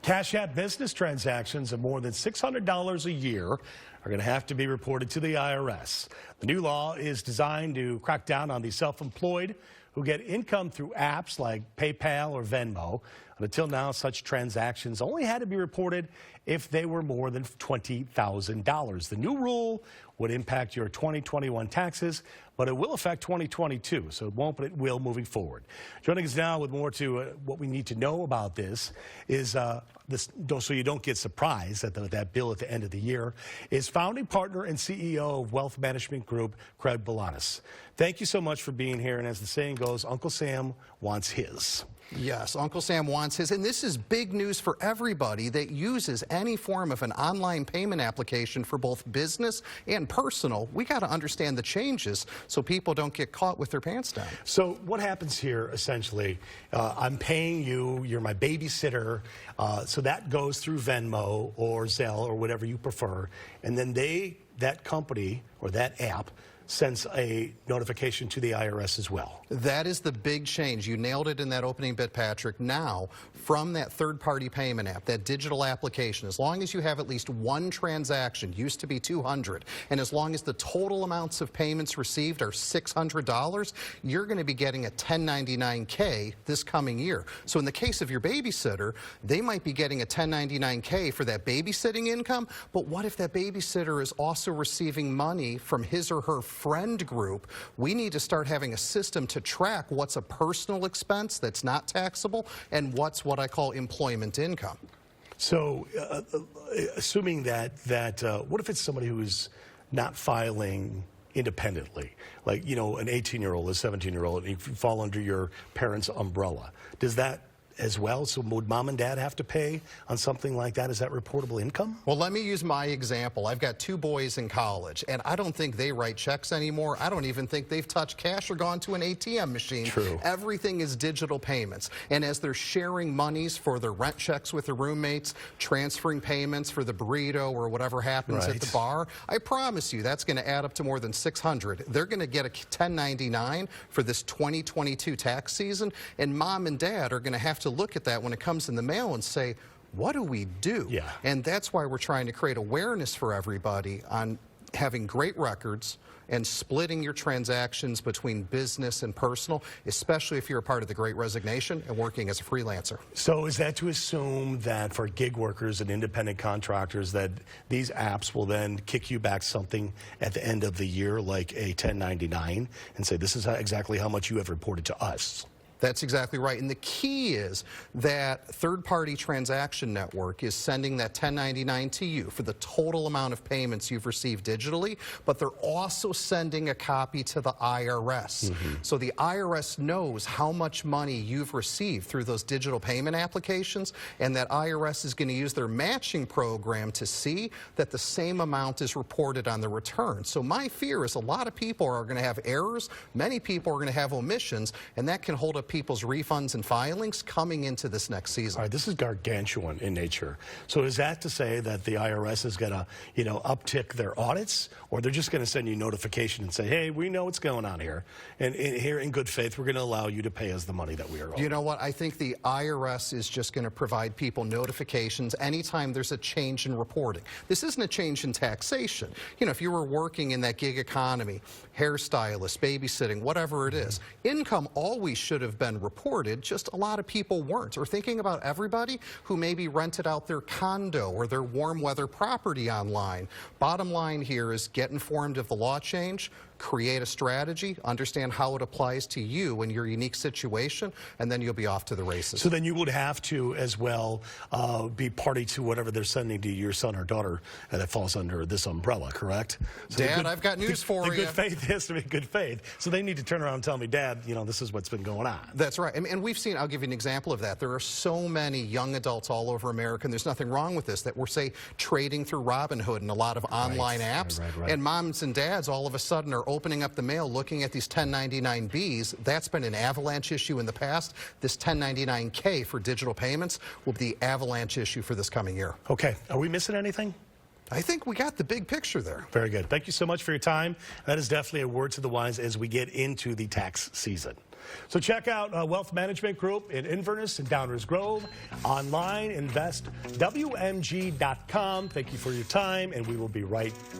Cash App business transactions of more than $600 a year are going to have to be reported to the IRS. The new law is designed to crack down on the self-employed who get income through apps like PayPal or Venmo. And until now, such transactions only had to be reported if they were more than $20,000. The new rule would impact your 2021 taxes, but it will affect 2022, so it won't, but it will moving forward. Joining us now with more to what we need to know about this is, so you don't get surprised at that bill at the end of the year, is founding partner and CEO of Wealth Management Group, Craig Balanis. Thank you so much for being here, and as the saying goes, Uncle Sam wants his. Yes, Uncle Sam wants his, and this is big news for everybody that uses any form of an online payment application for both business and personal. We got to understand the changes so people don't get caught with their pants down. So what happens here, essentially, I'm paying you, you're my babysitter, so that goes through Venmo or Zelle or whatever you prefer, and then that company or that app sends a notification to the IRS as well. That is the big change. You nailed it in that opening bit, Patrick. Now, from that third-party payment app, that digital application, as long as you have at least one transaction, used to be 200, and as long as the total amounts of payments received are $600, you're going to be getting a 1099-K this coming year. So in the case of your babysitter, they might be getting a 1099-K for that babysitting income, but what if that babysitter is also receiving money from his or her friend group? We need to start having a system to track what's a personal expense that's not taxable and what's what I call employment income. So assuming that what if it's somebody who is not filing independently, like, you know, an 18-year-old, a 17-year-old, and you fall under your parents' umbrella? Does that as well? So would mom and dad have to pay on something like that? Is that reportable income? Well, let me use my example. I've got two boys in college, and I don't think they write checks anymore. I don't even think they've touched cash or gone to an ATM machine. True. Everything is digital payments. And as they're sharing monies for their rent checks with their roommates, transferring payments for the burrito or whatever happens at the bar, I promise you that's going to add up to more than $600. They're going to get a 1099 for this 2022 tax season, and mom and dad are going to have to look at that when it comes in the mail and say, what do we do? Yeah. And that's why we're trying to create awareness for everybody on having great records and splitting your transactions between business and personal, especially if you're a part of the Great Resignation and working as a freelancer. So is that to assume that for gig workers and independent contractors that these apps will then kick you back something at the end of the year, like a 1099, and say this is exactly how much you have reported to us? That's exactly right. And the key is that third-party transaction network is sending that 1099 to you for the total amount of payments you've received digitally, but they're also sending a copy to the IRS. So the IRS knows how much money you've received through those digital payment applications, and that IRS is going to use their matching program to see that the same amount is reported on the return. So my fear is a lot of people are going to have errors, many people are going to have omissions, and that can hold up people's refunds and filings coming into this next season. All right, this is gargantuan in nature. So is that to say that the IRS is going to, you know, uptick their audits, or they're just going to send you notification and say, hey, we know what's going on here, and here in good faith, we're going to allow you to pay us the money that we are owed? You know what? I think the IRS is just going to provide people notifications anytime there's a change in reporting. This isn't a change in taxation. You know, if you were working in that gig economy, hairstylist, babysitting, whatever it is, income always should have been reported, just a lot of people weren't. Or thinking about everybody who maybe rented out their condo or their warm weather property online. Bottom line here is get informed of the law change, create a strategy, understand how it applies to you and your unique situation, and then you'll be off to the races. So then you would have to as well be party to whatever they're sending to your son or daughter that falls under this umbrella, correct? So Dad, I've got news for you. The good faith has to be good faith. So they need to turn around and tell me, Dad, you know, this is what's been going on. That's right. And we've seen, I'll give you an example of that. There are so many young adults all over America, and there's nothing wrong with this, that we're, say, trading through Robinhood and a lot of online apps. And moms and dads all of a sudden are opening up the mail looking at these 1099-Bs. That's been an avalanche issue in the past. This 1099-K for digital payments will be the avalanche issue for this coming year. Okay. Are we missing anything? I think we got the big picture there. Very good. Thank you so much for your time. That is definitely a word to the wise as we get into the tax season. So check out Wealth Management Group in Inverness and Downers Grove. Online, invest, WMG.com. Thank you for your time, and we will be right